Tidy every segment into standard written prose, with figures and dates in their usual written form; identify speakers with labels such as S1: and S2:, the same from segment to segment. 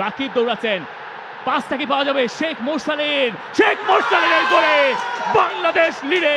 S1: রাকিব দৌড়াচ্ছেন, পাসটা কি পাওয়া যাবে? শেখ মোরসালিন করে বাংলাদেশ লিডে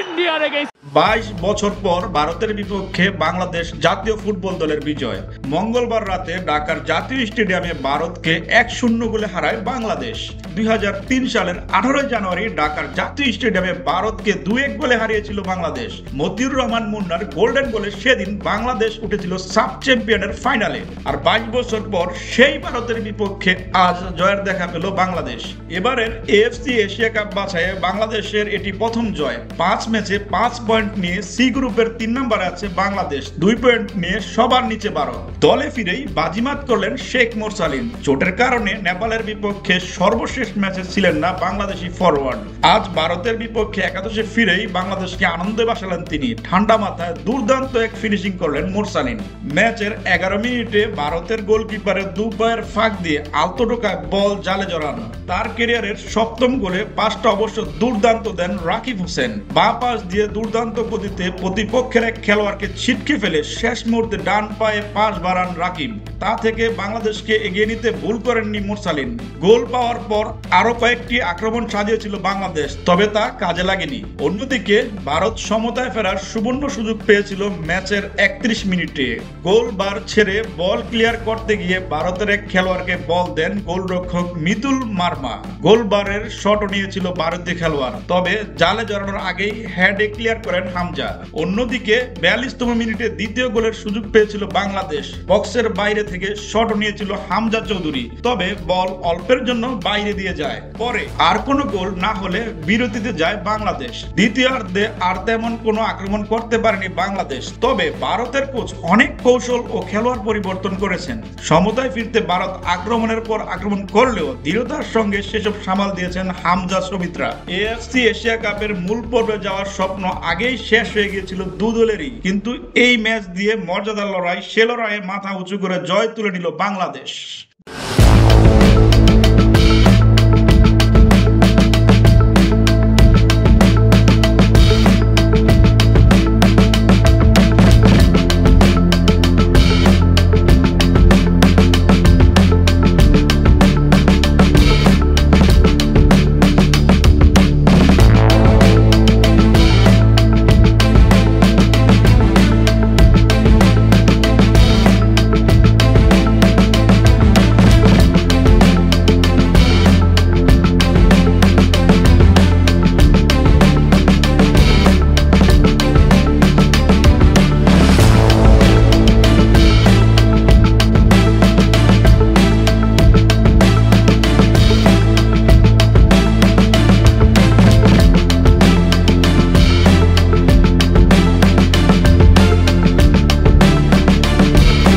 S1: ইন্ডিয়ার এগেইনস্ট।
S2: 22 বছর পর ভারতের বিপক্ষে বাংলাদেশ জাতীয় ফুটবল দলের বিজয়। মঙ্গলবার রাতে ঢাকার জাতীয় স্টেডিয়ামে ভারতকে 1-0 গোলে হারায় বাংলাদেশ। 2003 সালের 18 জানুয়ারি ঢাকার জাতীয় স্টেডিয়ামে ভারতকে 2-1 গোলে হারিয়েছিল বাংলাদেশ। মতিউর রহমান মুন্নার গোল্ডেন গোলে সেদিন বাংলাদেশ উঠেছিল সাব চ্যাম্পিয়নের ফাইনালে। আর 22 বছর পর সেই ভারতের বিপক্ষে আজ জয়ের দেখা পেল বাংলাদেশ। এবারের এএফসি এশিয়া কাপ বাছাইয়ে বাংলাদেশের এটি প্রথম জয়। 5 ম্যাচে 5 পয়েন্ট নিয়ে সি গ্রুপের 3 নম্বরে আছে বাংলাদেশ, 2 পয়েন্ট নিয়ে সবার নিচে ভারত। দলে ফিরেই বাজিমাত করলেন শেখ মোরসালিন। চোটের কারণে নেপালের বিপক্ষে সর্বশেষ ম্যাচে ছিলেন না বাংলাদেশি ফরওয়ার্ড। আজ ভারতের বিপক্ষে একাদশে ফিরেই বাংলাদেশকে আনন্দে বাসালেন তিনি। ঠান্ডা মাথায় দুর্দান্ত এক ফিনিশিং করলেন মোরসালিন। ম্যাচের 11 মিনিটে ভারতের গোলকিপারের দুপায়ের ফাঁক দিয়ে আলতো ঢোকায় বল জালে জড়ানো। তার ক্যারিয়ারের 7ম গোলে পাসটা অবশ্য দুর্দান্ত দেন রাকিব হোসেন। বাঁ পাশ দিয়ে দুর্দান্ত গতিতে প্রতিপক্ষের এক খেলোয়াড়কে ছিটকে ফেলে শেষ মুহূর্তে ডান পায়ে পাস বাড়ান রাকিব। তা থেকে বাংলাদেশকে এগিয়ে নিতে ভুল করেননি মোরসালিন। গোল পাওয়ার পর আরো কয়েকটি আক্রমণ সাজিয়েছিল বাংলাদেশ, তবে তা কাজে লাগেনি। অন্যদিকে ভারত সমতায় ফেরার সুবর্ণ সুযোগ পেয়েছিল ম্যাচের 31 মিনিটে। গোল বার ছেড়ে বল ক্লিয়ার করতে গিয়ে ভারতের এক খেলোয়াড়কে বল দেন গোলরক্ষক মিতুল মার্মা। গোলবারের শটও নিয়েছিল ভারতীয় খেলোয়াড়, তবে জালে জড়ানোর আগেই হেডে ক্লিয়ার করেন হামজা। অন্যদিকে 42তম মিনিটে দ্বিতীয় গোলের সুযোগ পেয়েছিল বাংলাদেশ। বক্সের বাইরে থেকে শটও নিয়েছিল হামজা চৌধুরী, তবে বল অল্পের জন্য বাইরে দিয়ে যায়। পরে আর কোনো গোল না হলে বিরতিতে যায় বাংলাদেশ। দ্বিতীয়ার্ধে আর তেমন কোনো আক্রমণ করতে পারেনি বাংলাদেশ, তবে ভারতের কোচ অনেক কৌশল ও খেলোয়াড় পরিবর্তন করেছেন। সমতায় ফিরতে ভারত আক্রমণের পর আক্রমণ করলেও দৃঢ়তার সঙ্গে সেসব সামাল দিয়েছেন হামজা সুমিত্রা। এএফসি এশিয়া কাপের মূল পর্বে যাওয়ার স্বপ্ন আগেই শেষ হয়ে গিয়েছিল দু দলেরই, কিন্তু এই ম্যাচ দিয়ে মর্যাদার লড়াই, সে লড়াইয়ে মাথা উঁচু করে জয় তুলে নিল বাংলাদেশ।